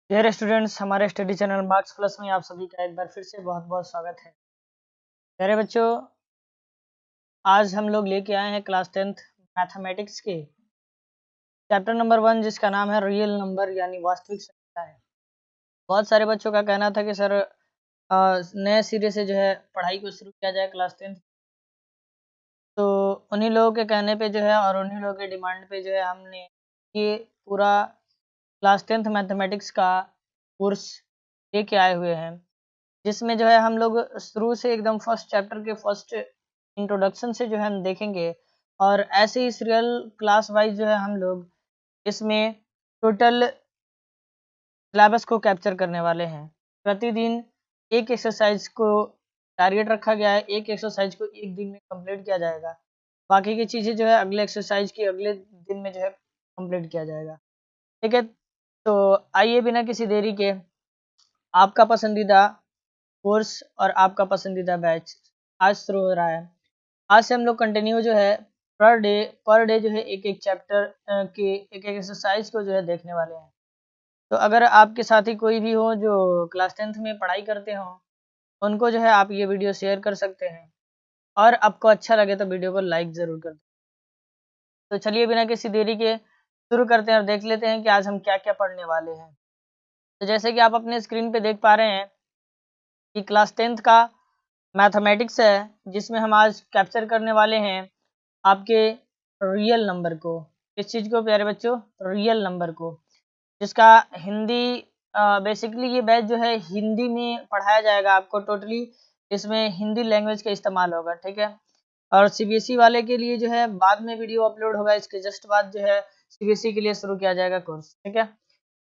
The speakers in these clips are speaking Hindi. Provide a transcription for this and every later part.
डियर स्टूडेंट्स, हमारे स्टडी चैनल मार्क्स प्लस में आप सभी का एक बार फिर से बहुत बहुत स्वागत है। प्यारे बच्चों, आज हम लोग लेके आए हैं क्लास 10th मैथमेटिक्स के चैप्टर नंबर 1, जिसका नाम है रियल नंबर यानी वास्तविक संख्या है। बहुत सारे बच्चों का कहना था कि सर नए सिरे से जो है पढ़ाई को शुरू किया जाए क्लास 10th। तो उन्हीं लोगों के कहने पे जो है और उन्हीं लोगों के डिमांड पे जो है हमने ये पूरा क्लास 10th मैथमेटिक्स का कोर्स लेके आए हुए हैं, जिसमें जो है हम लोग शुरू से एकदम फर्स्ट चैप्टर के फर्स्ट इंट्रोडक्शन से जो है हम देखेंगे, और ऐसे ही सीरियल क्लास वाइज जो है हम लोग इसमें टोटल सिलेबस को कैप्चर करने वाले हैं। प्रतिदिन एक एक्सरसाइज को टारगेट रखा गया है, एक एक्सरसाइज को एक दिन में कंप्लीट किया जाएगा, बाकी की चीज़ें जो है अगले एक्सरसाइज की अगले दिन में जो है कंप्लीट किया जाएगा। ठीक है, तो आइए बिना किसी देरी के आपका पसंदीदा कोर्स और आपका पसंदीदा बैच आज शुरू हो रहा है। आज से हम लोग कंटिन्यू जो है पर डे जो है एक एक चैप्टर के एक एक एक्सरसाइज को जो है देखने वाले हैं। तो अगर आपके साथी कोई भी हो जो क्लास 10th में पढ़ाई करते हो, उनको जो है आप ये वीडियो शेयर कर सकते हैं, और आपको अच्छा लगे तो वीडियो को लाइक ज़रूर कर दें। तो चलिए बिना किसी देरी के शुरू करते हैं और देख लेते हैं कि आज हम क्या क्या पढ़ने वाले हैं। तो जैसे कि आप अपने स्क्रीन पे देख पा रहे हैं कि क्लास 10th का मैथमेटिक्स है, जिसमें हम आज कैप्चर करने वाले हैं आपके रियल नंबर को। किस चीज़ को प्यारे बच्चों? रियल नंबर को, जिसका हिंदी बेसिकली ये बैच जो है हिंदी में पढ़ाया जाएगा आपको टोटली। इसमें हिंदी लैंग्वेज का इस्तेमाल होगा, ठीक है। और सीबीएसई वाले के लिए जो है बाद में वीडियो अपलोड होगा, इसके जस्ट बाद जो है सीबीएसई के लिए शुरू किया जाएगा कोर्स, ठीक है।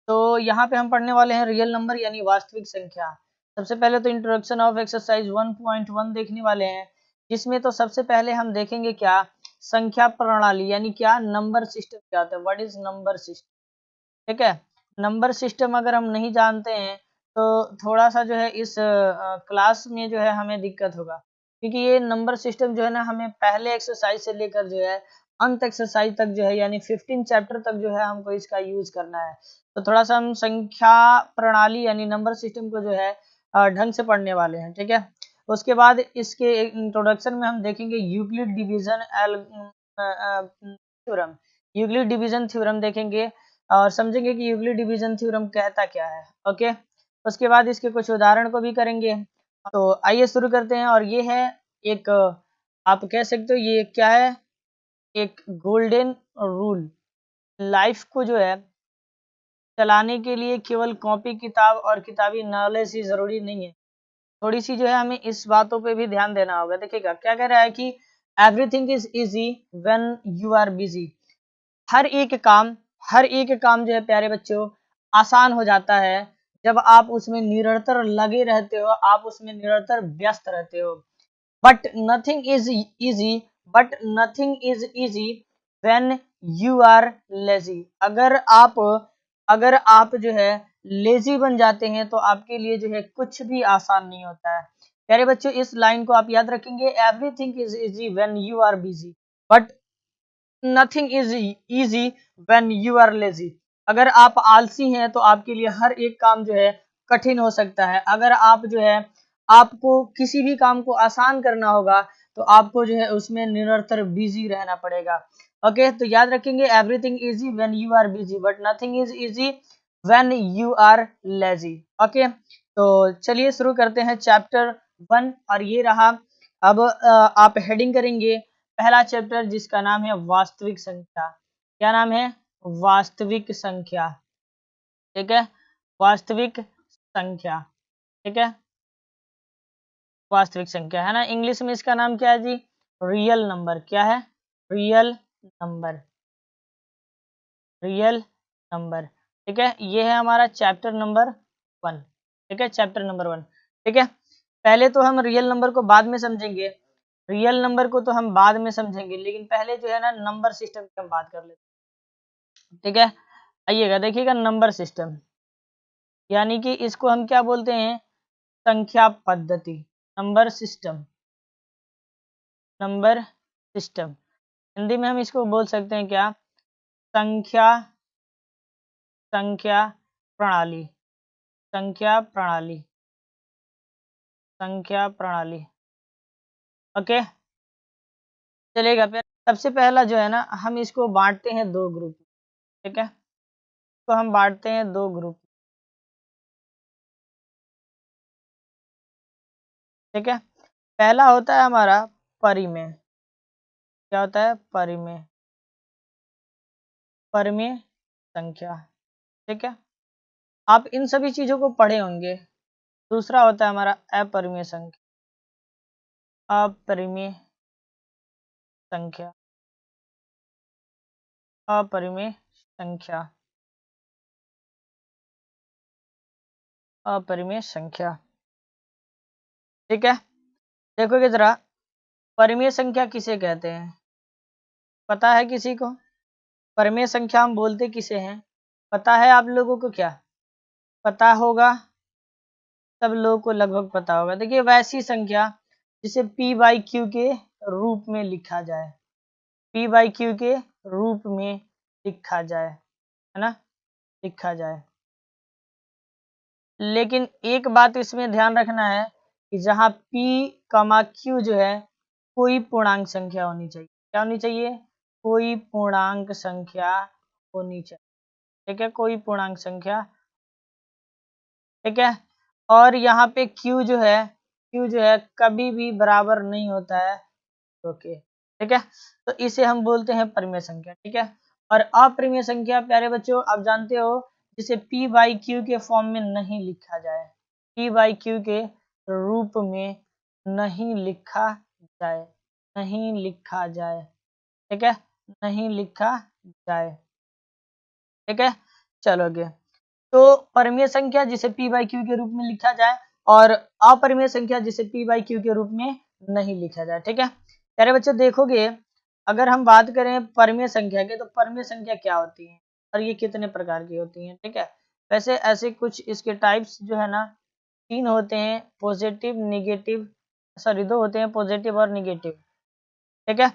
तो यहाँ पे हम पढ़ने वाले हैं रियल नंबर यानी वास्तविक संख्या। सबसे पहले तो इंट्रोडक्शन ऑफ एक्सरसाइज 1.1 देखने वाले हैं, जिसमें तो सबसे पहले हम देखेंगे क्या संख्या प्रणाली यानी क्या नंबर सिस्टम क्या होता है, व्हाट इज नंबर सिस्टम। ठीक है, नंबर सिस्टम अगर हम नहीं जानते हैं तो थोड़ा सा जो है इस क्लास में जो है हमें दिक्कत होगा, क्योंकि ये नंबर सिस्टम जो है ना हमें पहले एक्सरसाइज से लेकर जो है अंत एक्सरसाइज तक जो है यानी 15 चैप्टर तक जो है हमको इसका यूज करना है। तो थोड़ा सा हम संख्या प्रणाली यानी नंबर सिस्टम को जो है ढंग से पढ़ने वाले हैं, ठीक है। उसके बाद इसके इंट्रोडक्शन में हम देखेंगे Euclid division theorem, Euclid division theorem देखेंगे और समझेंगे कि यूक्लिड डिवीजन थ्योरम कहता क्या है। ओके, उसके बाद इसके कुछ उदाहरण को भी करेंगे। तो आइए शुरू करते हैं। और ये है एक आप कह सकते हो ये क्या है, एक गोल्डन रूल। लाइफ को जो है चलाने के लिए केवल कॉपी किताब और किताबी नॉलेज ही जरूरी नहीं है, थोड़ी सी जो है हमें इस बातों पे भी ध्यान देना होगा। देखिएगा क्या कह रहा है कि everything is easy when you are busy. हर एक काम हर एक काम जो है प्यारे बच्चों आसान हो जाता है जब आप उसमें निरंतर लगे रहते हो, आप उसमें निरंतर व्यस्त रहते हो। But nothing is easy but nothing is easy when you are lazy. अगर आप जो है लेजी बन जाते हैं तो आपके लिए जो है कुछ भी आसान नहीं होता है। प्यारे बच्चों इस लाइन को आप याद रखेंगे, everything is easy when you are busy but nothing is easy when you are lazy. अगर आप आलसी हैं तो आपके लिए हर एक काम जो है कठिन हो सकता है। अगर आप जो है आपको किसी भी काम को आसान करना होगा तो आपको जो है उसमें निरंतर बिजी रहना पड़ेगा। ओके, तो याद रखेंगे everything easy when you are busy but nothing is easy when you are lazy. Okay, तो चलिए शुरू करते हैं चैप्टर 1। और ये रहा, अब आप हेडिंग करेंगे पहला चैप्टर जिसका नाम है वास्तविक संख्या। क्या नाम है? वास्तविक संख्या, ठीक है। वास्तविक संख्या, ठीक है। वास्तविक संख्या है ना, इंग्लिश में इसका नाम क्या है जी? Real number. क्या है? रियल नंबर, रियल नंबर, ठीक है। ये है हमारा चैप्टर नंबर 1, ठीक है, चैप्टर नंबर 1, ठीक है। पहले तो हम रियल नंबर को बाद में समझेंगे, रियल नंबर को तो हम बाद में समझेंगे, लेकिन पहले जो है ना नंबर सिस्टम की हम बात कर लेते हैं, ठीक है। आइएगा देखिएगा, नंबर सिस्टम यानी कि इसको हम क्या बोलते हैं? संख्या पद्धति, number system, number system. Hindi में हम इसको बोल सकते हैं क्या? संख्या संख्या प्रणाली, संख्या प्रणाली, संख्या प्रणाली। ओके, चलेगा। फिर सबसे पहला जो है ना, हम इसको बांटते हैं दो ग्रुप, ठीक है, तो हम बांटते हैं दो ग्रुप, ठीक है। पहला होता है हमारा परिमेय। क्या होता है? परिमेय, परिमेय संख्या, ठीक है। आप इन सभी चीजों को पढ़े होंगे। दूसरा होता है हमारा अपरिमेय संख्या, अपरिमेय संख्या, अपरिमेय संख्या, अपरिमेय संख्या, ठीक है। देखोगे जरा, परिमेय संख्या किसे कहते हैं? पता है किसी को? परिमेय संख्या हम बोलते किसे हैं? पता है आप लोगों को? क्या पता होगा? सब लोगों को लगभग पता होगा। देखिए, वैसी संख्या जिसे p बाई क्यू के रूप में लिखा जाए, p बाई क्यू के रूप में लिखा जाए, है ना, लिखा जाए। लेकिन एक बात इसमें ध्यान रखना है कि जहां p कमा q जो है, कोई पूर्णांक संख्या होनी चाहिए। क्या होनी चाहिए? कोई पूर्णांक संख्या होनी चाहिए, ठीक है, कोई पूर्णांक संख्या, ठीक है। और यहाँ पे q जो है, q जो है कभी भी बराबर नहीं होता है, ओके, ठीक है। तो इसे हम बोलते हैं परिमेय संख्या, ठीक है। और अपरिमेय संख्या प्यारे बच्चों आप जानते हो, जिसे p बाई क्यू के फॉर्म में नहीं लिखा जाए, p बाई क्यू के रूप में नहीं लिखा जाए, नहीं लिखा जाए, ठीक है, नहीं लिखा जाए, ठीक है। चलोगे, तो परिमेय संख्या जिसे p बाई क्यू के रूप में लिखा जाए, और अपरिमेय संख्या जिसे p बाई क्यू के रूप में नहीं लिखा जाए, ठीक है। प्यारे बच्चों देखोगे, अगर हम बात करें परिमेय संख्या की, तो परिमेय संख्या क्या होती है और ये कितने प्रकार की होती है, ठीक है। वैसे ऐसे कुछ इसके टाइप्स जो है ना, तीन होते हैं, पॉजिटिव, निगेटिव, सॉरी दो होते हैं, पॉजिटिव और निगेटिव, ठीक है।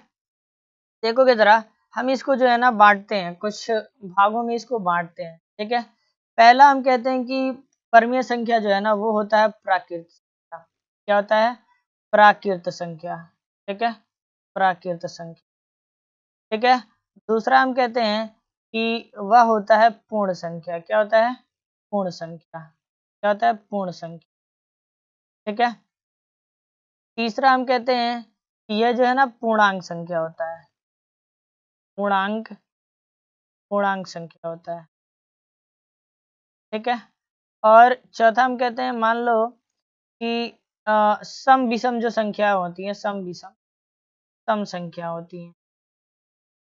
देखोगे जरा, हम इसको जो है ना बांटते हैं, कुछ भागों में इसको बांटते हैं, ठीक है। पहला हम कहते हैं कि परिमेय संख्या जो है ना, वो होता है प्राकृत संख्या। क्या होता है? प्राकृत संख्या, ठीक है, प्राकृत संख्या, ठीक है। दूसरा हम कहते हैं कि वह होता है पूर्ण संख्या। क्या होता है? पूर्ण संख्या। क्या होता है? पूर्ण संख्या, ठीक है। तीसरा हम कहते हैं कि यह जो है ना पूर्णांक संख्या होता है, पूर्णांक, पूर्णांक संख्या होता है, ठीक है। और चौथा हम कहते हैं, मान लो कि सम विषम जो संख्या होती है, सम विषम, सम संख्या होती है,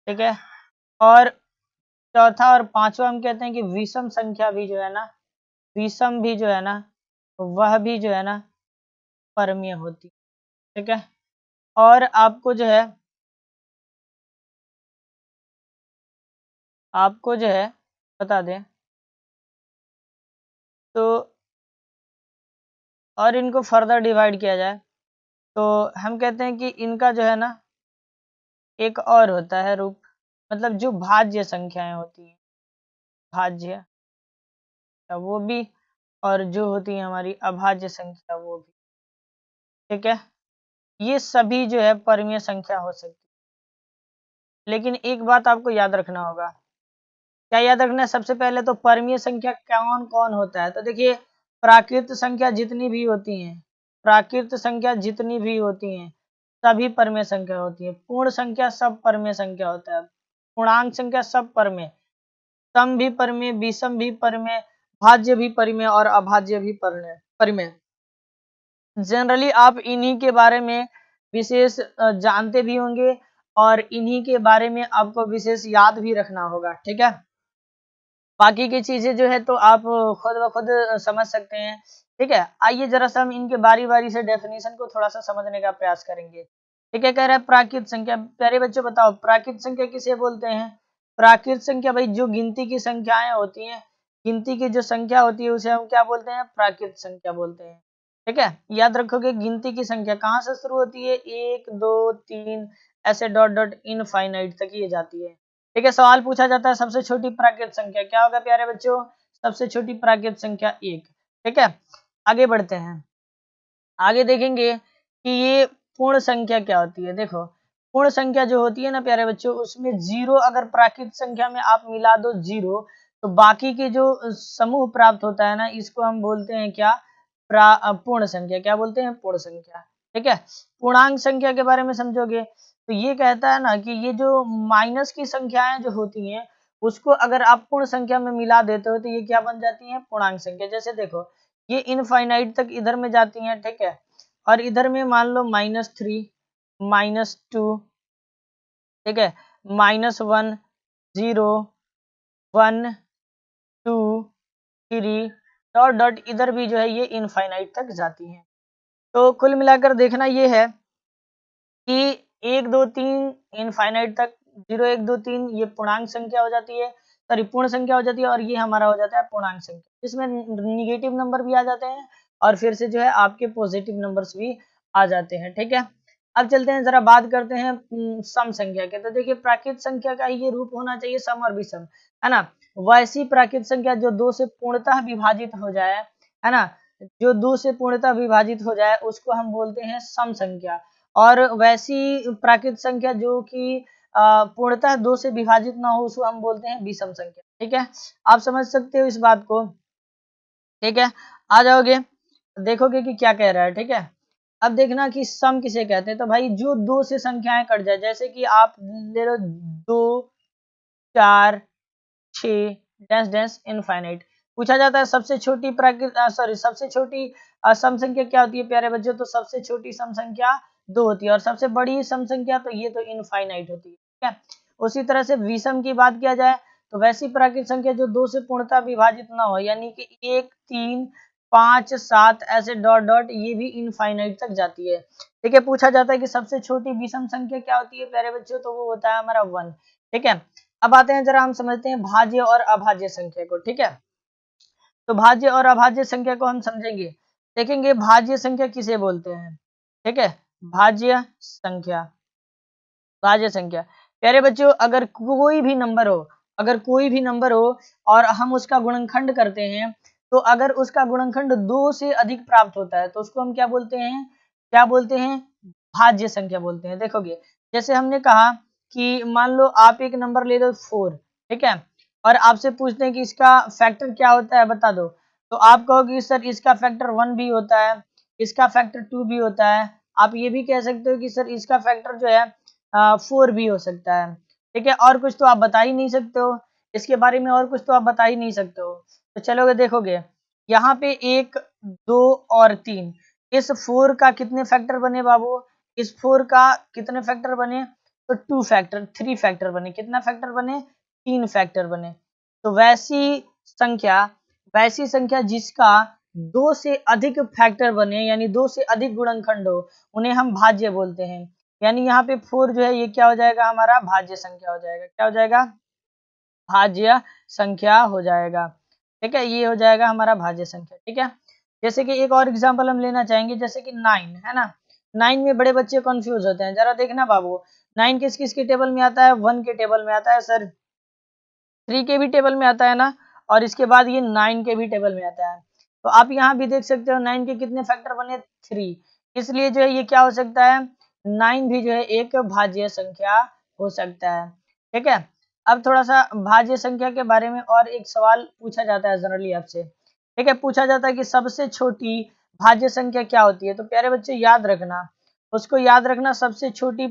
ठीक है। और चौथा और पांचवा हम कहते हैं कि विषम संख्या भी जो है ना, विषम भी जो है ना, वह भी जो है ना परमीय होती है, ठीक है। और आपको जो है, आपको जो है बता दें, तो और इनको फर्दर डिवाइड किया जाए, तो हम कहते हैं कि इनका जो है ना एक और होता है रूप, मतलब जो भाज्य संख्याएं होती हैं, भाज्य, वो भी, और जो होती है हमारी अभाज्य संख्या, वो भी, ठीक है। ये सभी जो है परिमेय संख्या हो सकती है। लेकिन एक बात आपको याद रखना होगा। क्या याद रखना है? सबसे पहले तो परिमेय संख्या कौन कौन होता है, तो देखिए, प्राकृत संख्या जितनी भी होती हैं, प्राकृत संख्या जितनी भी होती हैं, सभी परिमेय संख्या होती है। पूर्ण संख्या सब परिमेय संख्या होता है, पूर्णांक संख्या सब परिमेय, सम भी परिमेय, विषम भी परिमेय, भाज्य भी परिमेय और अभाज्य भी परिमेय। जनरली आप इन्हीं के बारे में विशेष जानते भी होंगे, और इन्हीं के बारे में आपको विशेष याद भी रखना होगा, ठीक है। बाकी की चीजें जो है तो आप खुद ब खुद समझ सकते हैं, ठीक है। आइए जरा सा हम इनके बारी बारी से डेफिनेशन को थोड़ा सा समझने का प्रयास करेंगे, ठीक है। कह रहा है प्राकृत संख्या। प्यारे बच्चों बताओ, प्राकृत संख्या किसे बोलते हैं? प्राकृत संख्या भाई जो गिनती की संख्याएं होती हैं, गिनती की जो संख्या होती है उसे हम क्या बोलते हैं? प्राकृत संख्या बोलते हैं, ठीक है। याद रखोगे, गिनती की संख्या कहाँ से शुरू होती है? 1 2 3 ऐसे डॉट डॉट इनफाइनाइट तक ये जाती है, ठीक है। सवाल पूछा जाता है सबसे छोटी प्राकृत संख्या क्या होगा प्यारे बच्चों? सबसे छोटी प्राकृत संख्या 1। ठीक है, आगे बढ़ते हैं। आगे देखेंगे कि ये पूर्ण संख्या क्या होती है। देखो, पूर्ण संख्या जो होती है ना प्यारे बच्चों, उसमें जीरो अगर प्राकृत संख्या में आप मिला दो जीरो, तो बाकी के जो समूह प्राप्त होता है ना, इसको हम बोलते हैं क्या, पूर्ण संख्या। क्या बोलते हैं? पूर्ण संख्या। ठीक है, पूर्णांक संख्या के बारे में समझोगे तो ये कहता है ना कि ये जो माइनस की संख्याएं जो होती हैं, उसको अगर आप पूर्ण संख्या में मिला देते हो तो ये क्या बन जाती है? पूर्णांक संख्या। जैसे देखो, ये इनफाइनाइट तक इधर में जाती हैं, ठीक है, और इधर में मान लो -3, -2, ठीक है, -1, 0, 1, 2, 3, डॉट डॉट, इधर भी जो है ये इनफाइनाइट तक जाती हैं। तो कुल मिलाकर देखना ये है कि 1 2 3 इनफाइनाइट तक, 0 1 2 3 ये पूर्णांक संख्या हो जाती है, सॉरी पूर्ण संख्या हो जाती है, और ये हमारा हो जाता है पूर्णांक संख्या। इसमें निगेटिव नंबर भी आ जाते हैं और फिर से जो है आपके पॉजिटिव नंबर्स भी आ जाते हैं। ठीक है, अब चलते हैं, जरा बात करते हैं सम संख्या के। तो देखिए, प्राकृत संख्या का ये रूप होना चाहिए सम और विषम, है ना। वैसी प्राकृत संख्या जो 2 से पूर्णतः विभाजित हो जाए, है ना, जो 2 से पूर्णतः विभाजित हो जाए उसको हम बोलते हैं सम संख्या। और वैसी प्राकृत संख्या जो कि पूर्णतः 2 से विभाजित ना हो, उसको हम बोलते हैं विषम संख्या। ठीक है, आप समझ सकते हो इस बात को। ठीक है, आ जाओगे, देखोगे कि क्या कह रहा है। ठीक है, अब देखना कि सम किसे कहते हैं। तो भाई जो 2 से संख्याएं कट जाए, जैसे कि आप ले लो 2, 4, 6, डैश डैश इनफाइनाइट। पूछा जाता है सबसे छोटी सबसे छोटी सम संख्या क्या होती है प्यारे बच्चों? तो सबसे छोटी सम संख्या 2 होती है, और सबसे बड़ी सम संख्या तो ये तो इनफाइनाइट होती है। ठीक है, उसी तरह से विषम की बात किया जाए तो वैसी प्राकृत संख्या जो 2 से पूर्णतः विभाजित ना हो, यानी कि 1, 3, 5, 7 ऐसे डॉट डॉट, ये भी इनफाइनाइट तक जाती है। ठीक है, पूछा जाता है कि सबसे छोटी विषम संख्या क्या होती है प्यारे बच्चों? तो वो होता है हमारा 1। ठीक है, अब आते हैं, जरा हम समझते हैं भाज्य और अभाज्य संख्या को। ठीक है, तो भाज्य और अभाज्य संख्या को हम समझेंगे, देखेंगे भाज्य संख्या किसे बोलते हैं। ठीक है, भाज्य संख्या, भाज्य संख्या प्यारे बच्चों, अगर कोई भी नंबर हो, अगर कोई भी नंबर हो और हम उसका गुणनखंड करते हैं, तो अगर उसका गुणनखंड 2 से अधिक प्राप्त होता है तो उसको हम क्या बोलते हैं? क्या बोलते हैं? भाज्य संख्या बोलते हैं। देखोगे, जैसे हमने कहा कि मान लो आप एक नंबर ले लो 4, ठीक है, और आपसे पूछते हैं कि इसका फैक्टर क्या होता है, बता दो, तो आप कहोगे सर इसका फैक्टर 1 भी होता है, इसका फैक्टर 2 भी होता है। आप ये भी कह सकते हो कि सर इसका फैक्टर जो है 4 भी हो सकता है। ठीक है, और कुछ तो आप बता ही नहीं सकते हो इसके बारे में, और कुछ तो आप बता ही नहीं सकते हो। तो चलोगे, देखोगे यहाँ पे 1, 2 और 3, इस 4 का कितने फैक्टर बने बाबू? इस 4 का कितने फैक्टर बने? तो 2 फैक्टर, 3 फैक्टर बने। कितना फैक्टर बने? 3 फैक्टर बने। तो संख्या वैसी संख्या जिसका 2 से अधिक फैक्टर बने, यानी 2 से अधिक गुणनखंड हो, उन्हें हम भाज्य बोलते हैं। यानी यहाँ पे 4 जो है ये क्या हो जाएगा? हमारा भाज्य संख्या हो जाएगा। क्या हो जाएगा? भाज्य संख्या हो जाएगा। ठीक है, ये हो जाएगा हमारा भाज्य संख्या। ठीक है, जैसे कि एक और एग्जांपल हम लेना चाहेंगे, जैसे कि 9, है ना। 9 में बड़े बच्चे कंफ्यूज होते हैं, जरा देखना बाबू, 9 किस किस के टेबल में आता है? 1 के टेबल में आता है सर, 3 के भी टेबल में आता है ना, और इसके बाद ये 9 के भी टेबल में आता है। तो आप यहाँ भी देख सकते हो 9 के कितने फैक्टर बने? 3। इसलिए जो है ये क्या हो सकता है? 9 भी जो है एक भाज्य संख्या हो सकता है। ठीक है, अब थोड़ा सा भाज्य संख्या के बारे में और एक सवाल पूछा जाता है जनरली आपसे। ठीक है, पूछा जाता है कि सबसे छोटी भाज्य संख्या क्या होती है? तो प्यारे बच्चे याद रखना, उसको याद रखना, सबसे छोटी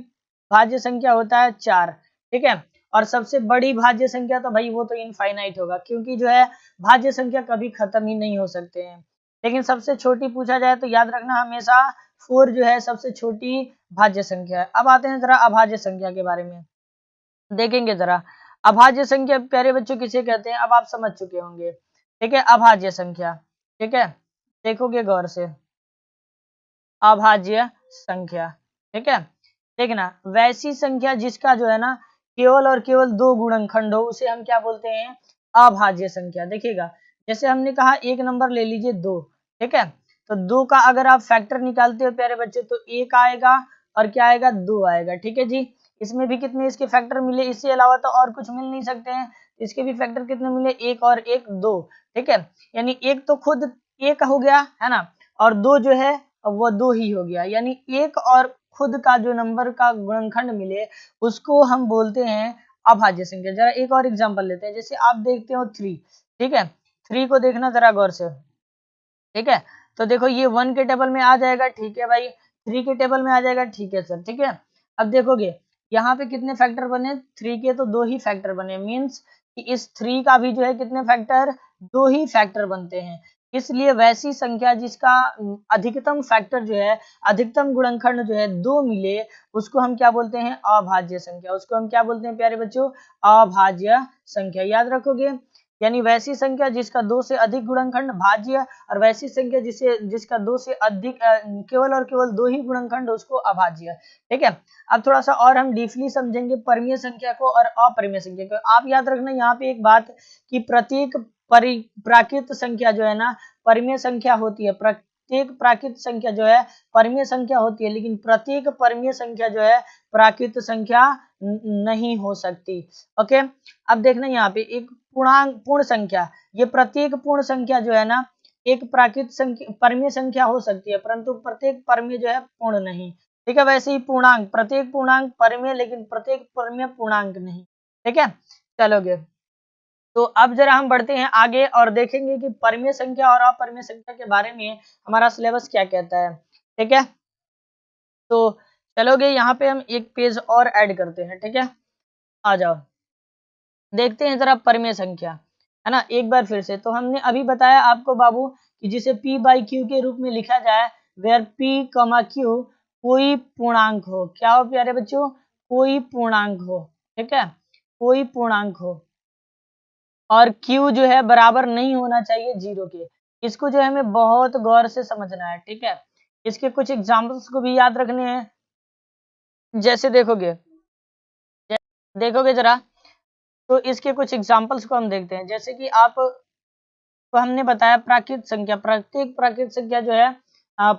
भाज्य संख्या होता है 4। ठीक है, और सबसे बड़ी भाज्य संख्या तो भाई वो तो इनफाइनाइट होगा, क्योंकि जो है भाज्य संख्या कभी खत्म ही नहीं हो सकते हैं। लेकिन सबसे छोटी पूछा जाए तो याद रखना हमेशा 4 जो है सबसे छोटी भाज्य संख्या है। अब आते हैं जरा अभाज्य संख्या के बारे में, देखेंगे जरा अभाज्य संख्या प्यारे बच्चों किसे कहते हैं, अब आप समझ चुके होंगे। ठीक है, अभाज्य संख्या, ठीक है, देखोगे गौर से, अभाज्य संख्या। ठीक है, देखना वैसी संख्या जिसका जो है ना केवल और केवल 2 गुणनखंड हो, उसे हम क्या बोलते हैं? अभाज्य संख्या। देखिएगा, जैसे हमने कहा एक नंबर ले लीजिए 2, ठीक है, तो 2 का अगर आप फैक्टर निकालते हो प्यारे बच्चे तो 1 आएगा और क्या आएगा? 2 आएगा। ठीक है जी, इसमें भी कितने इसके फैक्टर मिले? इससे अलावा तो और कुछ मिल नहीं सकते हैं, इसके भी फैक्टर कितने मिले? 1 और 1 2। ठीक है, यानी एक तो खुद एक हो गया है ना, और 2 जो है वो 2 ही हो गया, यानी एक और खुद का जो नंबर का गुणनखंड मिले उसको हम बोलते हैं अभाज्य संख्या। जरा एक और एग्जांपल लेते हैं, जैसे आप देखते हो 3, ठीक है, 3 को देखना जरा गौर से, ठीक है, तो देखो ये 1 के टेबल में आ जाएगा, ठीक है भाई, 3 के टेबल में आ जाएगा, ठीक है सर, ठीक है। अब देखोगे यहाँ पे कितने फैक्टर बने, 3 के तो 2 ही फैक्टर बने, मीन्स कि इस 3 का भी जो है कितने फैक्टर, 2 ही फैक्टर बनते हैं। इसलिए वैसी संख्या जिसका अधिकतम फैक्टर जो है, अधिकतम गुणनखंड जो है 2 मिले, उसको हम क्या बोलते हैं, अभाज्य संख्या। उसको हम क्या बोलते हैं प्यारे बच्चों, अभाज्य संख्या। याद रखोगे, यानी वैसी संख्या जिसका 2 से अधिक गुणनखंड भाज्य, और वैसी संख्या जिसका 2 से अधिक केवल और केवल 2 ही गुणनखंड, उसको अभाज्य। ठीक है, अब थोड़ा सा और हम डीपली समझेंगे परिमेय संख्या को और अपरिमेय संख्या को। आप याद रखना यहाँ पे एक बात कि प्रत्येक प्राकृत संख्या जो है ना परिमेय संख्या होती है, प्रत्येक प्राकृत संख्या जो है परिमेय संख्या होती है, लेकिन प्रत्येक परिमेय संख्या जो है प्राकृत संख्या नहीं हो सकती। ओके, अब देखना यहाँ पे एक पूर्णांक पूर्ण संख्या, ये प्रत्येक पूर्ण संख्या जो है ना एक प्राकृत संख्या परिमेय संख्या हो सकती है, परंतु प्रत्येक परिमेय जो है पूर्ण नहीं। ठीक है, वैसे ही पूर्णांक, प्रत्येक पूर्णांक परिमेय, लेकिन प्रत्येक परिमेय पूर्णांक नहीं। ठीक है, चलोगे, तो अब जरा हम बढ़ते हैं आगे और देखेंगे कि परिमेय संख्या और अपरिमेय संख्या के बारे में हमारा सिलेबस क्या कहता है। ठीक है, तो चलोगे यहाँ पे हम एक पेज और ऐड करते हैं। ठीक है, आ जाओ, देखते हैं जरा परिमेय संख्या, है ना, एक बार फिर से। तो हमने अभी बताया आपको बाबू कि जिसे p बाई क्यू के रूप में लिखा जाए, वेयर p कमा क्यू कोई पूर्णांक हो। क्या हो प्यारे बच्चों, कोई पूर्णांक हो। ठीक है, कोई पूर्णांक हो, और q जो है बराबर नहीं होना चाहिए 0 के। इसको जो है हमें बहुत गौर से समझना है। ठीक है, इसके कुछ एग्जाम्पल्स को भी याद रखने हैं। जैसे देखोगे जरा, तो इसके कुछ एग्जाम्पल्स को हम देखते हैं। जैसे कि आप को हमने बताया प्राकृत संख्या, प्रत्येक प्राकृत संख्या जो है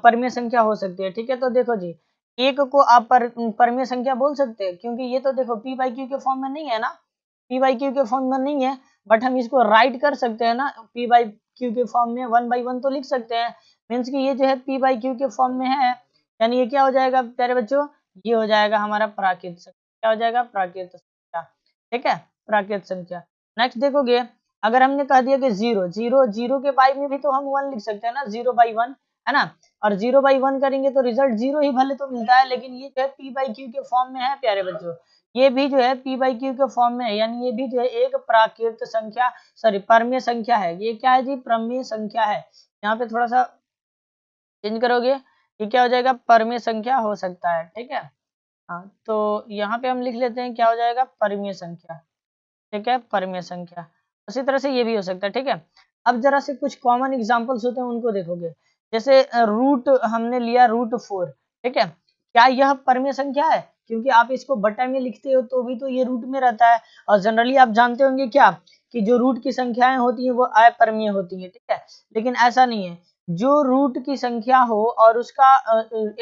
परिमेय संख्या हो सकती है। ठीक है, तो देखो जी, एक को आप परिमेय संख्या बोल सकते हैं, क्योंकि ये तो देखो p बाई क्यू के फॉर्म में नहीं है ना, p बाई क्यू के फॉर्म में नहीं है, बट हम इसको राइट कर सकते हैं ना, p बाई क्यू के फॉर्म में 1 बाई 1 तो लिख सकते हैं, मीन्स कि ये जो है p बाई क्यू के फॉर्म में है, यानी ये क्या हो जाएगा प्यारे बच्चों, ये हो जाएगा हमारा प्राकृत संख्या। क्या हो जाएगा, प्राकृत संख्या। ठीक है, प्राकृत संख्या। नेक्स्ट देखोगे, अगर हमने कह दिया कि 0 के बाई में भी तो हम 1 लिख सकते हैं ना, 0 बाई 1, है ना, और 0 बाई 1 करेंगे तो रिजल्ट 0 ही भले तो मिलता है, लेकिन ये जो है p बाई क्यू के फॉर्म में है प्यारे बच्चों, ये भी जो है p बाई क्यू के फॉर्म में है, यानी ये भी जो है एक प्राकृत संख्या, सॉरी परिमेय संख्या है। ये क्या है जी, परिमेय संख्या है। यहाँ पे थोड़ा सा चेंज करोगे, ये क्या हो जाएगा, परिमेय संख्या हो सकता है। ठीक है, हाँ, तो यहाँ पे हम लिख लेते हैं, क्या हो जाएगा, परिमेय संख्या। ठीक है, परिमेय संख्या। उसी तरह से ये भी हो सकता है। ठीक है, अब जरा से कुछ कॉमन एग्जांपल्स होते हैं उनको देखोगे। जैसे रूट हमने लिया √4, ठीक है, क्या यह परिमेय संख्या है, क्योंकि आप इसको बटा में लिखते हो तो भी तो ये रूट में रहता है, और जनरली आप जानते होंगे क्या कि जो रूट की संख्याएं होती हैं वो अपरिमेय होती हैं। ठीक है, लेकिन ऐसा नहीं है, जो रूट की संख्या हो और उसका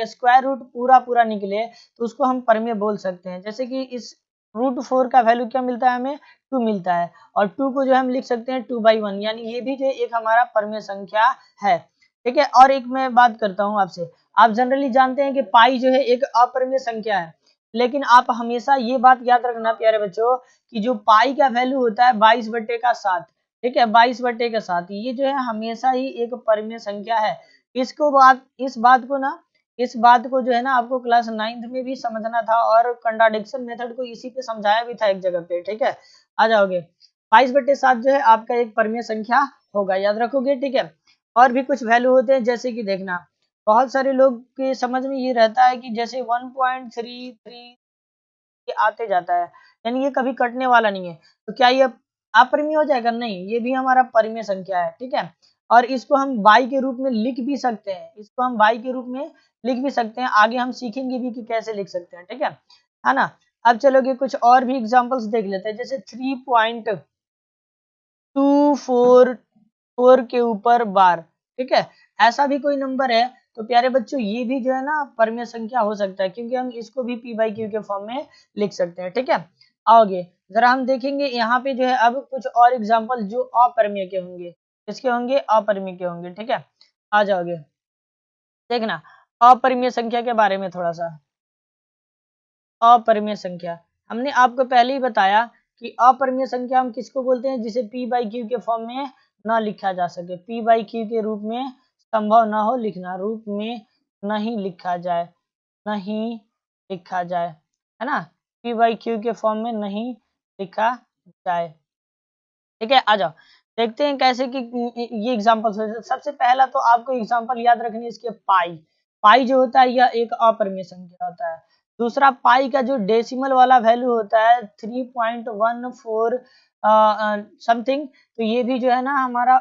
स्क्वायर रूट पूरा पूरा निकले तो उसको हम परिमेय बोल सकते हैं। जैसे कि इस √4 का वैल्यू क्या मिलता है हमें, 2 मिलता है, और 2 को जो हम लिख सकते हैं 2 बाई 1, यानी ये भी जो एक हमारा परिमेय संख्या है। ठीक है, और एक मैं बात करता हूँ आपसे, आप जनरली जानते हैं कि पाई जो है एक अपरिमेय संख्या है, लेकिन आप हमेशा ये बात याद रखना प्यारे बच्चों कि जो पाई का वैल्यू होता है 22/7, ठीक है, 22/7, ये जो है हमेशा ही एक परिमेय संख्या है। इस बात को जो है ना आपको क्लास 9th में भी समझना था, और कंट्राडिक्शन मेथड को इसी पे समझाया भी था एक जगह पे। ठीक है, आ जाओगे, 22/7 जो है आपका एक परिमेय संख्या होगा, याद रखोगे। ठीक है, और भी कुछ वैल्यू होते हैं, जैसे कि देखना, बहुत सारे लोग के समझ में ये रहता है कि जैसे 1.33 आते जाता है, यानी ये कभी कटने वाला नहीं है, तो क्या ये अपरिमेय हो जाएगा, नहीं, ये भी हमारा परिमेय संख्या है। ठीक है, और इसको हम बाई के रूप में लिख भी सकते हैं, इसको हम बाई के रूप में लिख भी सकते हैं, आगे हम सीखेंगे भी कि कैसे लिख सकते हैं। ठीक है ना। अब चलोगे कुछ और भी एग्जांपल्स देख लेते हैं, जैसे 3.244 के ऊपर बार। ठीक है, ऐसा भी कोई नंबर है तो प्यारे बच्चों ये भी जो है ना परिमेय संख्या हो सकता है, क्योंकि हम इसको भी p बाई क्यू के फॉर्म में लिख सकते हैं। ठीक है, आओगे जरा हम देखेंगे यहाँ पे जो है अब कुछ और एग्जांपल जो अपरिमेय के होंगे। किसके होंगे? अपरिमेय के होंगे। ठीक है, आ जाओगे। देखना अपरिमेय संख्या के बारे में थोड़ा सा। अपरिमेय संख्या हमने आपको पहले ही बताया कि अपरिमेय संख्या हम किसको बोलते हैं? जिसे p बाई क्यू के फॉर्म में ना लिखा जा सके, p बाई क्यू के रूप में संभव ना हो लिखना, रूप में नहीं लिखा जाए, नहीं लिखा जाए, है ना, p बाई क्यू के फॉर्म में नहीं लिखा जाए। ठीक है, आ जाओ देखते हैं कैसे कि ये एग्जांपल। सबसे पहला तो आपको एग्जांपल याद रखनी है इसके पाई। पाई जो होता है यह एक अपरिमेय संख्या होता है। दूसरा पाई का जो डेसिमल वाला वैल्यू होता है 3.14 समथिंग, तो ये भी जो है ना हमारा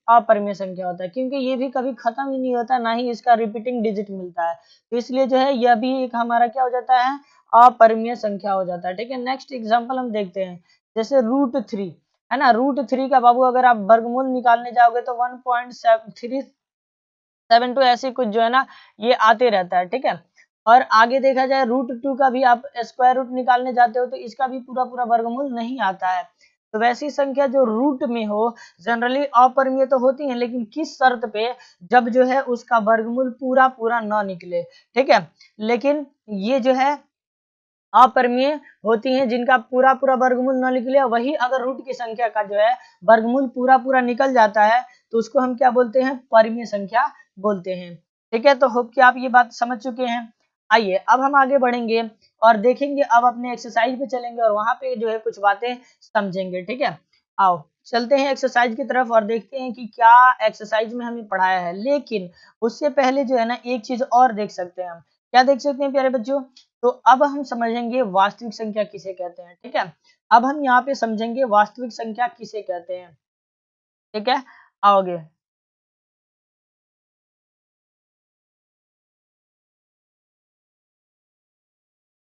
अपरिमेय संख्या होता है, क्योंकि ये भी कभी खत्म ही नहीं होता, ना ही इसका रिपीटिंग डिजिट मिलता है, तो इसलिए जो है यह भी एक हमारा क्या हो जाता है? अपरिमेय संख्या हो जाता है। ठीक है, नेक्स्ट एग्जाम्पल हम देखते हैं, जैसे √3 है ना। √3 का बाबू अगर आप वर्गमूल निकालने जाओगे तो 1.372 ऐसे कुछ जो है ना ये आते रहता है। ठीक है, और आगे देखा जाए √2 का भी आप स्क्वायर रूट निकालने जाते हो तो इसका भी पूरा पूरा वर्गमूल नहीं आता है। तो वैसी संख्या जो रूट में हो जनरली अपरिमेय तो होती है, लेकिन किस शर्त पे? जब जो है उसका वर्गमूल पूरा पूरा ना निकले। ठीक है, लेकिन ये जो है अपरिमेय होती हैं जिनका पूरा पूरा वर्गमूल न निकले, वही अगर रूट की संख्या का जो है वर्गमूल पूरा पूरा निकल जाता है तो उसको हम क्या बोलते हैं? परिमेय संख्या बोलते हैं। ठीक है, तो होप कि आप ये बात समझ चुके हैं। आइए अब हम आगे बढ़ेंगे और देखेंगे, अब अपने एक्सरसाइज पे चलेंगे और वहां पे जो है कुछ बातें समझेंगे। ठीक है, आओ चलते हैं एक्सरसाइज की तरफ और देखते हैं कि क्या एक्सरसाइज में हमें पढ़ाया है। लेकिन उससे पहले जो है ना एक चीज और देख सकते हैं हम। क्या देख सकते हैं प्यारे बच्चों? तो अब हम समझेंगे वास्तविक संख्या किसे कहते हैं। ठीक है, अब हम यहाँ पे समझेंगे वास्तविक संख्या किसे कहते हैं। ठीक है, आओगे।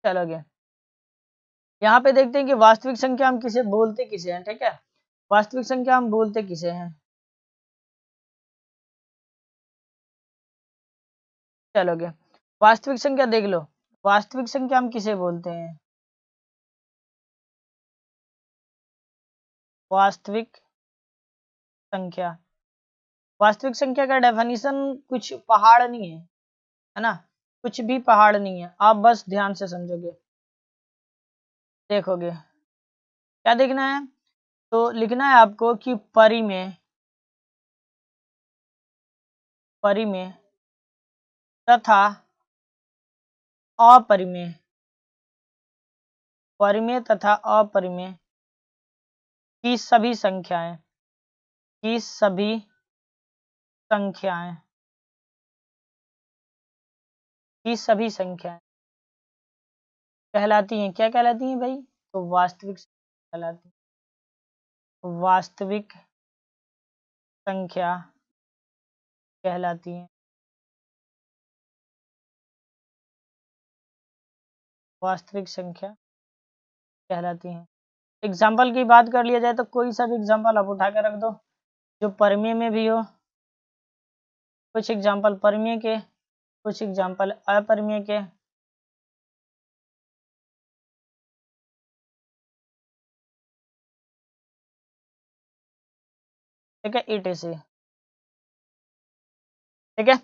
चलोगे, यहाँ पे देखते हैं कि वास्तविक संख्या हम किसे बोलते किसे हैं। ठीक है, वास्तविक संख्या हम बोलते किसे हैं। चलोगे, वास्तविक संख्या देख लो, वास्तविक संख्या हम किसे बोलते हैं? वास्तविक संख्या, वास्तविक संख्या का डेफिनेशन कुछ पहाड़ नहीं है ना, कुछ भी पहाड़ नहीं है, आप बस ध्यान से समझोगे देखोगे। क्या देखना है? तो लिखना है आपको कि परिमेय, परिमेय तथा अपरिमेय, परिमेय तथा अपरिमेय की सभी संख्याएं, की सभी संख्याएं, की सभी संख्याएं कहलाती हैं, क्या कहलाती हैं भाई? तो वास्तविक कहलाती हैं, वास्तविक संख्या कहलाती हैं, वास्तविक संख्या कहलाती हैं। एग्जाम्पल की बात कर लिया जाए तो कोई सा भी एग्जाम्पल आप उठा के रख दो जो परिमेय में भी हो, कुछ एग्जाम्पल परिमेय के, कुछ एग्जाम्पल अपरिमेय के। ठीक है, ईटे से। ठीक है,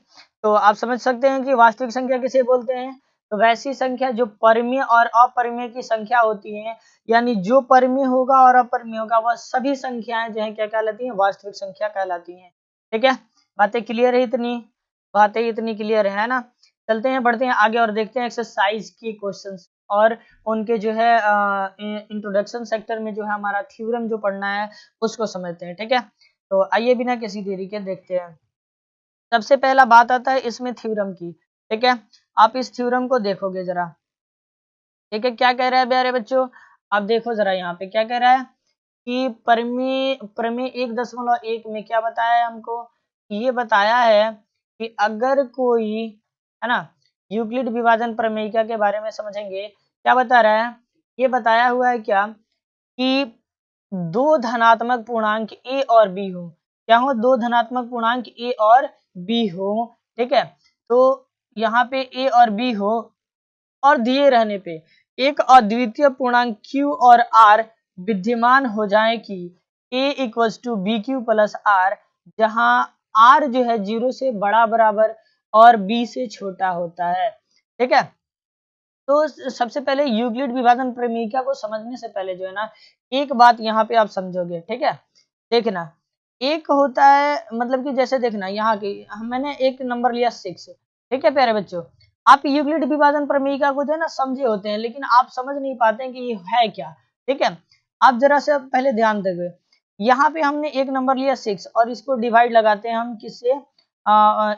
तो आप समझ सकते हैं कि वास्तविक संख्या किसे बोलते हैं। तो वैसी संख्या जो परिमेय और अपरिमेय की संख्या होती है, यानी जो परिमेय होगा और अपरिमेय होगा वह सभी संख्याएं जो है क्या कहलाती हैं? वास्तविक संख्या कहलाती हैं। ठीक है, बातें क्लियर है? इतनी बातें इतनी क्लियर है ना। चलते हैं, बढ़ते हैं आगे और देखते हैं एक्सरसाइज की क्वेश्चंस और उनके जो है इंट्रोडक्शन सेक्टर में जो है हमारा थ्योरम जो पढ़ना है उसको समझते हैं। ठीक है, तो आइए बिना किसी देरी के देखते हैं। सबसे पहला बात आता है इसमें थ्योरम की। ठीक है, आप इस थ्योरम को देखोगे जरा। ठीक है, क्या कह रहा है प्यारे बच्चों? आप देखो जरा यहाँ पे क्या कह रहा है कि प्रमेय प्रमेय 1.1 में क्या बताया है हमको? ये बताया है कि अगर कोई, है ना, यूक्लिड विभाजन प्रमेयिका के बारे में समझेंगे। क्या बता रहा है? ये बताया हुआ है क्या कि दो धनात्मक पूर्णांक ए और बी हो। क्या हो? दो धनात्मक पूर्णांक ए और बी हो। ठीक है, तो यहाँ पे ए और बी हो और दिए रहने पे एक अद्वितीय पूर्णांक Q और R विद्यमान हो जाए कि A equals to B Q plus R, जहां r जो है 0 से बड़ा बराबर और b से छोटा होता है। ठीक है, तो सबसे पहले यूक्लिड विभाजन प्रमेयिका को समझने से पहले जो है ना, एक बात यहाँ पे आप समझोगे। ठीक है, देखना, एक होता है मतलब कि जैसे देखना यहाँ की मैंने एक नंबर लिया 6। ठीक है प्यारे बच्चों, आप यूक्लिड विभाजन प्रमेयिका को जो है ना समझे होते हैं, लेकिन आप समझ नहीं पाते हैं कि ये है क्या। ठीक है, आप जरा से पहले ध्यान देंगे, यहाँ पे हमने एक नंबर लिया 6 और इसको डिवाइड लगाते हैं हम किससे,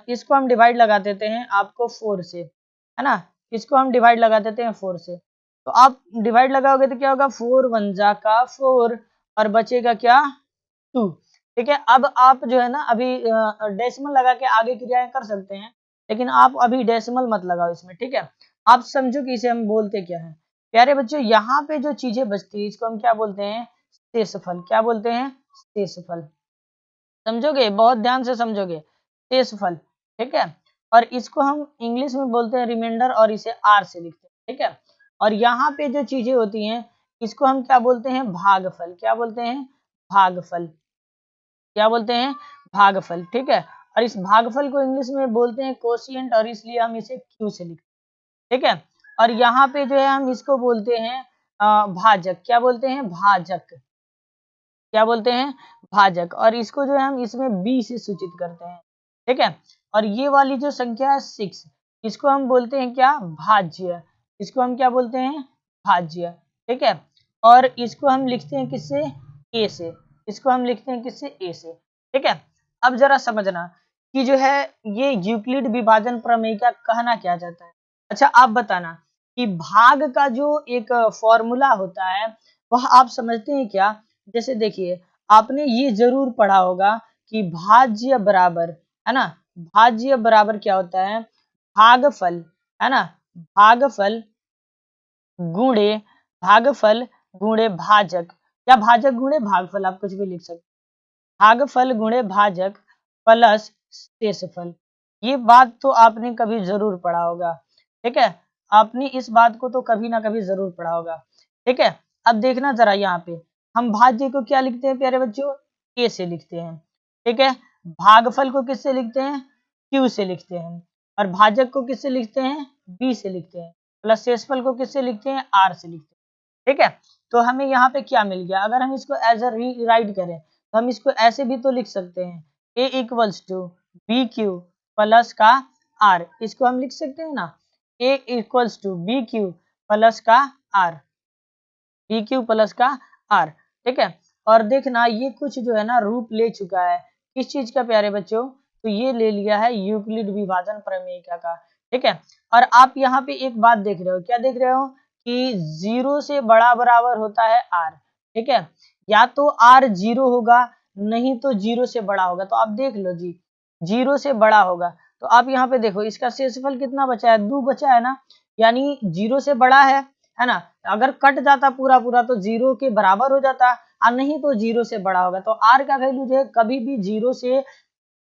इसको हम डिवाइड लगा देते हैं आपको 4 से, है ना, इसको हम डिवाइड लगा देते हैं 4 से। तो आप डिवाइड लगाओगे तो क्या होगा, 4 1 जा का 4 और बचेगा क्या, 2। ठीक है, अब आप जो है ना अभी डेसिमल लगा के आगे क्रियाएं कर सकते हैं, लेकिन आप अभी डेसिमल मत लगाओ इसमें। ठीक है, आप समझो कि इसे हम बोलते क्या है। प्यारे बच्चों, यहाँ पे जो चीजें बचती है इसको हम क्या बोलते हैं, शेषफल। क्या बोलते हैं, शेषफल। समझोगे, बहुत ध्यान से समझोगे, शेषफल। ठीक है, और इसको हम इंग्लिश में बोलते हैं रिमाइंडर और इसे आर से लिखते हैं। ठीक है, और यहाँ पे जो चीजें होती हैं इसको हम क्या बोलते हैं, भागफल। क्या बोलते हैं, भागफल। क्या बोलते हैं, भागफल। ठीक है, और इस भागफल को इंग्लिश में बोलते हैं कोशिएंट और इसलिए हम इसे क्यू से लिखते हैं। ठीक है, और यहाँ पे जो है हम इसको बोलते हैं भाजक। क्या बोलते हैं, भाजक। क्या बोलते हैं, भाजक, और इसको जो है हम इसमें बी से सूचित करते हैं। ठीक है, और ये वाली जो संख्या है 6, इसको हम बोलते हैं क्या, भाज्य। इसको हम क्या बोलते हैं, भाज्य। ठीक है, और इसको हम लिखते हैं किससे, ए से। इसको हम लिखते हैं किससे, ए से। ठीक है, अब जरा समझना कि जो है ये यूक्लिड विभाजन प्रमेय का कहना क्या जाता है। अच्छा आप बताना कि भाग का जो एक फॉर्मूला होता है वह आप समझते हैं क्या। जैसे देखिए, आपने ये जरूर पढ़ा होगा कि भाज्य बराबर, है ना, भाज्य बराबर क्या होता है, भागफल, है ना, भागफल गुणे, भागफल गुणे भाजक, या भाजक गुणे भागफल, आप कुछ भी लिख सकते, भागफल गुणे भाजक प्लस शेषफल। ये बात तो आपने कभी जरूर पढ़ा होगा। ठीक है, आपने इस बात को तो कभी ना कभी जरूर पढ़ा होगा। ठीक है, अब देखना जरा, यहाँ पे हम भाज्य को क्या लिखते हैं प्यारे बच्चों, ए से लिखते हैं। ठीक है, भागफल को किससे लिखते हैं, क्यू से लिखते हैं, और भाजक को किससे लिखते हैं, बी से लिखते हैं, प्लस शेषफल को किससे लिखते हैं, आर से लिखते हैं। ठीक है, तो हमें यहाँ पे क्या मिल गया, अगर हम इसको एज अ रीराइट करें तो हम इसको ऐसे भी तो लिख सकते हैं, A equals to B Q plus का आर। इसको हम लिख सकते हैं ना, A equals to B Q plus का आर, बी क्यू प्लस का आर। ठीक है, और देखना ये कुछ जो है ना रूप ले चुका है, किस चीज का प्यारे बच्चों, तो ये ले लिया है यूक्लिड विभाजन प्रमेयिका का। ठीक है, और आप यहाँ पे एक बात देख रहे हो, क्या देख रहे हो कि 0 से बड़ा बराबर होता है आर। ठीक है, या तो आर 0 होगा, नहीं तो 0 से बड़ा होगा। तो आप देख लो जी, 0 से बड़ा होगा, तो आप यहाँ पे देखो इसका शेषफल कितना बचा है, 2 बचा है ना, यानी 0 से बड़ा है ना। अगर कट जाता पूरा पूरा तो 0 के बराबर हो जाता, और नहीं तो 0 से बड़ा होगा। तो आर का वैल्यू जो है कभी भी 0 से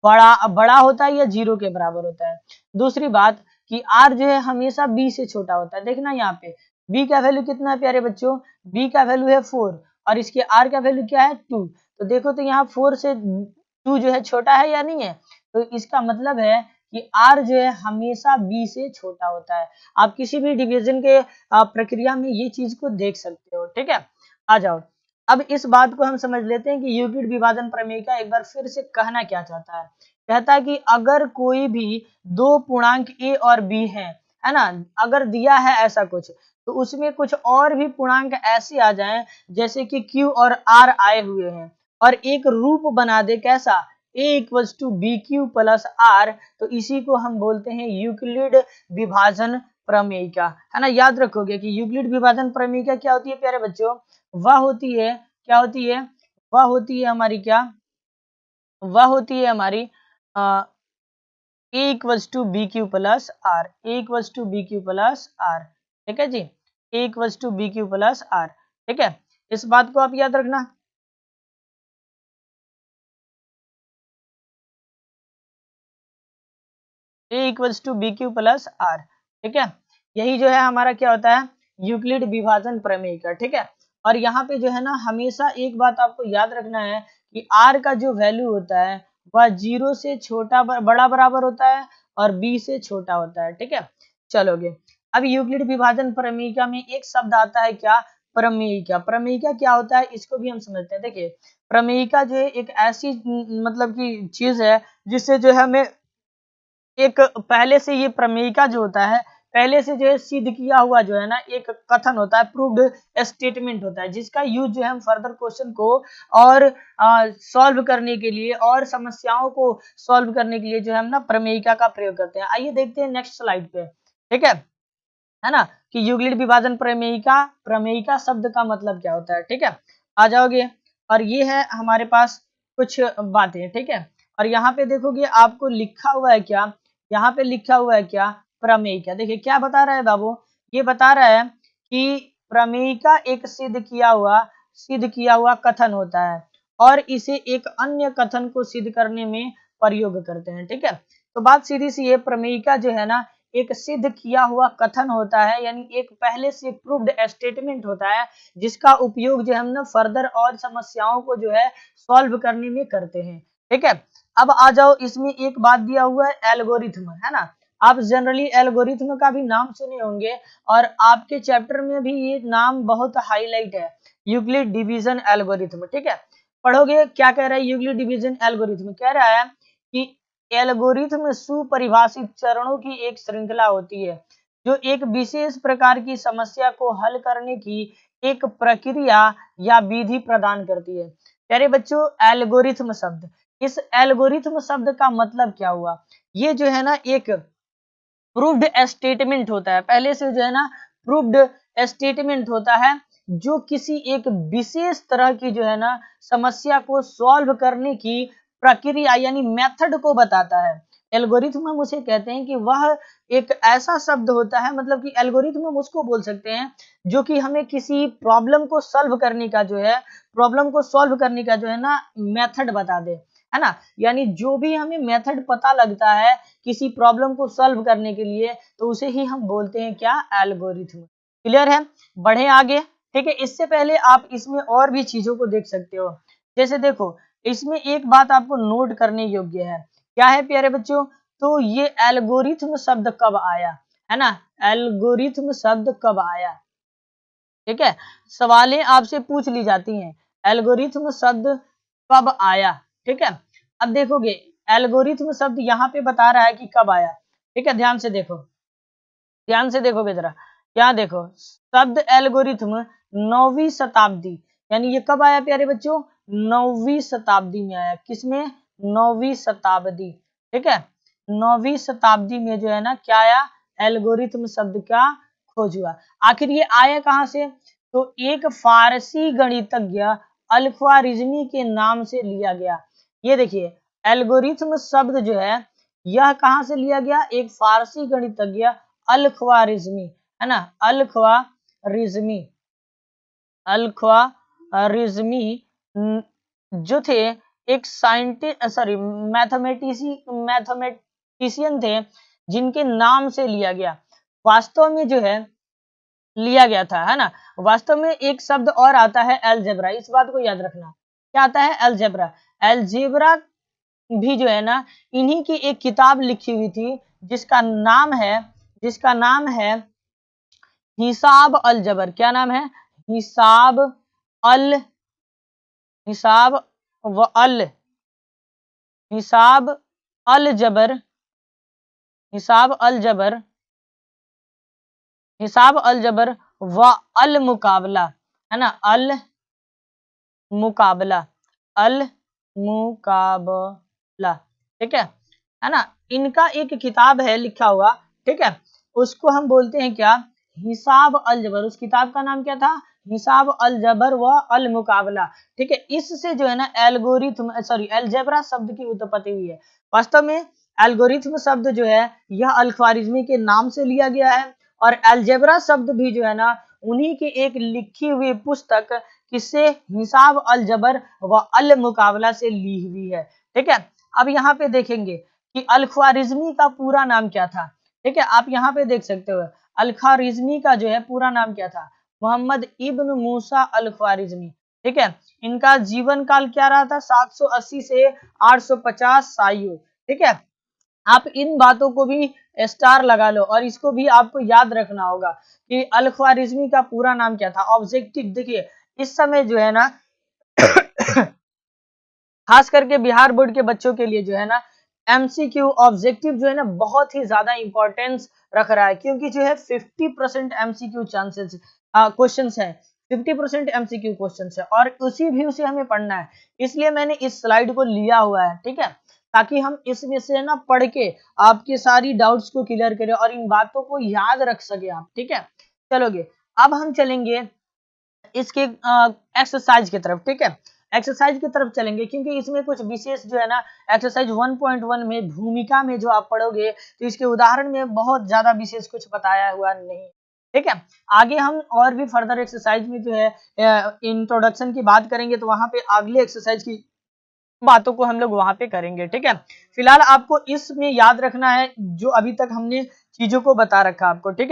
बड़ा होता है या 0 के बराबर होता है। दूसरी बात कि आर जो है हमेशा बी से छोटा होता है। देखना यहाँ पे बी का वैल्यू कितना है प्यारे बच्चों, बी का वैल्यू है 4 और इसके आर का वैल्यू क्या है 2। तो देखो तो यहाँ 4 से 2 जो है छोटा है या नहीं है, तो इसका मतलब है कि आर जो है हमेशा बी से छोटा होता है। आप किसी भी डिवीजन के प्रक्रिया में ये चीज को देख सकते हो। ठीक है, आ जाओ, अब इस बात को हम समझ लेते हैं कि यूक्लिड विभाजन प्रमेय का एक बार फिर से कहना क्या चाहता है। कहता है कि अगर कोई भी दो पूर्णांक ए और बी है ना, अगर दिया है ऐसा कुछ, तो उसमें कुछ और भी पूर्णांक ऐसे आ जाएं जैसे कि क्यू और आर आए हुए हैं और एक रूप बना दे, कैसा, a equals to B Q plus R, तो इसी को हम बोलते हैं यूक्लिड विभाजन प्रमेयिका, है ना। याद रखोगे कि यूक्लिड विभाजन प्रमेयिका क्या होती है प्यारे बच्चों, वह होती है, क्या होती है, वह होती है हमारी क्या, वह होती है हमारी A equals to B Q plus R, A equals to B Q plus R. ठीक है जी, A equals to B Q plus R. ठीक है, इस बात को आप याद रखना। A equals to B Q plus R. ठीक है, यही जो है हमारा क्या होता है, यूक्लिड विभाजन प्रमेय का। ठीक है, और यहाँ पे जो है ना हमेशा एक बात आपको याद रखना है कि आर का जो वैल्यू होता है वह 0 से छोटा बड़ा बराबर होता है और b से छोटा होता है। ठीक है, चलोगे। अब यूक्लिड विभाजन प्रमेयिका में एक शब्द आता है क्या, प्रमेयिका। प्रमेयिका क्या होता है इसको भी हम समझते हैं। देखिए, प्रमेयिका जो है एक ऐसी मतलब की चीज है जिससे जो है हमें एक पहले से ये प्रमेयिका जो होता है पहले से जो है सिद्ध किया हुआ जो है ना एक कथन होता है, प्रूव्ड स्टेटमेंट होता है, जिसका यूज जो है हम फर्दर क्वेश्चन को और सॉल्व करने के लिए और समस्याओं को सॉल्व करने के लिए जो है हम ना प्रमेयिका का प्रयोग करते हैं। आइए देखते हैं नेक्स्ट स्लाइड पे। ठीक है ना, कि यूक्लिड विभाजन प्रमेयिका, प्रमेयिका शब्द का मतलब क्या होता है। ठीक है, आ जाओगे और ये है हमारे पास कुछ बातें। ठीक है, और यहाँ पे देखोगे आपको लिखा हुआ है क्या, यहाँ पे लिखा हुआ है क्या, प्रमेयिका। देखिए क्या बता रहा है बाबू, ये बता रहा है कि प्रमेयिका एक सिद्ध किया हुआ कथन होता है और इसे एक अन्य कथन को सिद्ध करने में प्रयोग करते हैं। ठीक है, तो बात सीधी सी है, प्रमेयिका जो है ना एक सिद्ध किया हुआ कथन होता है, यानी एक पहले से प्रूव्ड स्टेटमेंट होता है जिसका उपयोग जो हम ना फर्दर और समस्याओं को जो है सॉल्व करने में करते हैं। ठीक है, अब आ जाओ, इसमें एक बात दिया हुआ है एल्गोरिथम, है ना। आप जनरली एल्गोरिथम का भी नाम सुने होंगे और आपके चैप्टर में भी ये नाम बहुत हाईलाइट है, यूक्लिड डिवीजन एल्गोरिथम। ठीक है, पढ़ोगे क्या कह रहा है यूक्लिड डिवीजन एल्गोरिथम, कह रहा है कि एल्गोरिथम सुपरिभाषित चरणों की एक श्रृंखला होती है जो एक विशेष प्रकार की समस्या को हल करने की एक प्रक्रिया या विधि प्रदान करती है। प्यारे बच्चों, एल्गोरिथम शब्द, इस एल्गोरिथम शब्द का मतलब क्या हुआ, ये जो है ना एक प्रूव्ड स्टेटमेंट होता है, पहले से जो है ना प्रूव्ड स्टेटमेंट होता है जो किसी एक विशेष तरह की जो है ना समस्या को सॉल्व करने की प्रक्रिया यानी मेथड को बताता है। एल्गोरिथम हम उसे कहते हैं कि वह एक ऐसा शब्द होता है, मतलब कि एल्गोरिथम हम उसको बोल सकते हैं जो कि हमें किसी प्रॉब्लम को सॉल्व करने का जो है ना मेथड बता दे, है ना। यानी जो भी हमें मेथड पता लगता है किसी प्रॉब्लम को सॉल्व करने के लिए तो उसे ही हम बोलते हैं क्या, एल्गोरिथम। क्लियर है, बढ़े आगे। ठीक है, इससे पहले आप इसमें और भी चीजों को देख सकते हो, जैसे देखो इसमें एक बात आपको नोट करने योग्य है, क्या है प्यारे बच्चों, तो ये एल्गोरिथम शब्द कब आया, है ना, एल्गोरिथम शब्द कब आया। ठीक है, सवालें आपसे पूछ ली जाती हैं, एल्गोरिथम शब्द कब आया। ठीक है, अब देखोगे एल्गोरिथम शब्द यहाँ पे बता रहा है कि कब आया। ठीक है, ध्यान से देखोगे जरा, यहाँ देखो शब्द एल्गोरिथम 9वीं शताब्दी, यानी ये कब आया प्यारे बच्चों, 9वीं शताब्दी में आया। किसमें, 9वीं शताब्दी। ठीक है, 9वीं शताब्दी में जो है ना क्या आया, एल्गोरिथम शब्द का खोज हुआ। आखिर ये आया कहाँ से, तो एक फारसी गणितज्ञ अल-ख्वारिज़मी के नाम से लिया गया। ये देखिए एल्गोरिथम शब्द जो है यह कहाँ से लिया गया, एक फारसी गणितज्ञ अल-ख्वारिज़मी, है ना, अल-ख्वारिज़मी जो थे एक मैथमेटिशियन थे जिनके नाम से लिया गया। वास्तव में जो है लिया गया था, है ना। वास्तव में एक शब्द और आता है अलजेब्रा, इस बात को याद रखना, क्या आता है, अलजेब्रा। अलजेब्रा भी जो है ना इन्हीं की एक किताब लिखी हुई थी जिसका नाम है हिसाब अल जबर। क्या नाम है, हिसाब अल हिसाब व अल हिसाब अल जबर हिसाब अल जबर हिसाब अल जबर व अल मुकाबला, है ना, अल मुकाबला। ठीक है ना, इनका एक किताब है लिखा हुआ। ठीक है, उसको हम बोलते हैं क्या, हिसाब अल जबर। उस किताब का नाम क्या था, हिसाब अल जबर व अल मुकाबला। ठीक है, इससे जो है ना अलजेब्रा शब्द की उत्पत्ति हुई है। वास्तव में एल्गोरिथम शब्द जो है यह अल-ख्वारिज़मी के नाम से लिया गया है और अलजेब्रा शब्द भी जो है ना उन्हीं की एक लिखी हुई पुस्तक किससे, हिसाब अल जबर व अल मुकाबला से ली हुई है। ठीक है, अब यहाँ पे देखेंगे कि अल-ख्वारिज़मी का पूरा नाम क्या था। ठीक है, आप यहाँ पे देख सकते हो अल-ख्वारिज़मी का जो है पूरा नाम क्या था, मोहम्मद इब्न मूसा अल-ख्वारिज़मी। ठीक है। इनका जीवन काल क्या रहा था, 780 से 850 आयु। ठीक है, आप इन बातों को भी स्टार लगा लो और इसको भी आपको याद रखना होगा कि अल ख्वारिज़मी का पूरा नाम क्या था। ऑब्जेक्टिव देखिए इस समय जो है ना खास करके बिहार बोर्ड के बच्चों के लिए जो है ना एमसीक्यू ऑब्जेक्टिव जो है ना बहुत ही ज्यादा इंपॉर्टेंस रख रहा है, क्योंकि जो है 50% एमसीक्यू चांसेस क्वेश्चंस है, 50% एमसीक्यू क्वेश्चंस है और उसी व्यू से हमें पढ़ना है। इसलिए मैंने इस स्लाइड को लिया हुआ है, ठीक है, ताकि हम इसमें से ना पढ़ के आपकी सारी डाउट्स को क्लियर करें और इन बातों को याद रख सके आप। ठीक है, चलोगे अब हम चलेंगे इसके एक्सरसाइज की तरफ। ठीक है, एक्सरसाइज की तरफ चलेंगे क्योंकि इसमें कुछ विशेष जो है ना एक्सरसाइज 1.1 में भूमिका में जो आप पढ़ोगे तो इसके उदाहरण में बहुत ज्यादा विशेष कुछ बताया हुआ नहीं। ठीक है, आगे हम और भी फर्दर एक्सरसाइज में जो है इंट्रोडक्शन की बात करेंगे तो वहां पे अगले एक्सरसाइज की बातों को हम लोग वहां पे करेंगे। ठीक है, फिलहाल आपको इसमें याद रखना है जो अभी तक हमने चीजों को बता रखा आपको। ठीक है,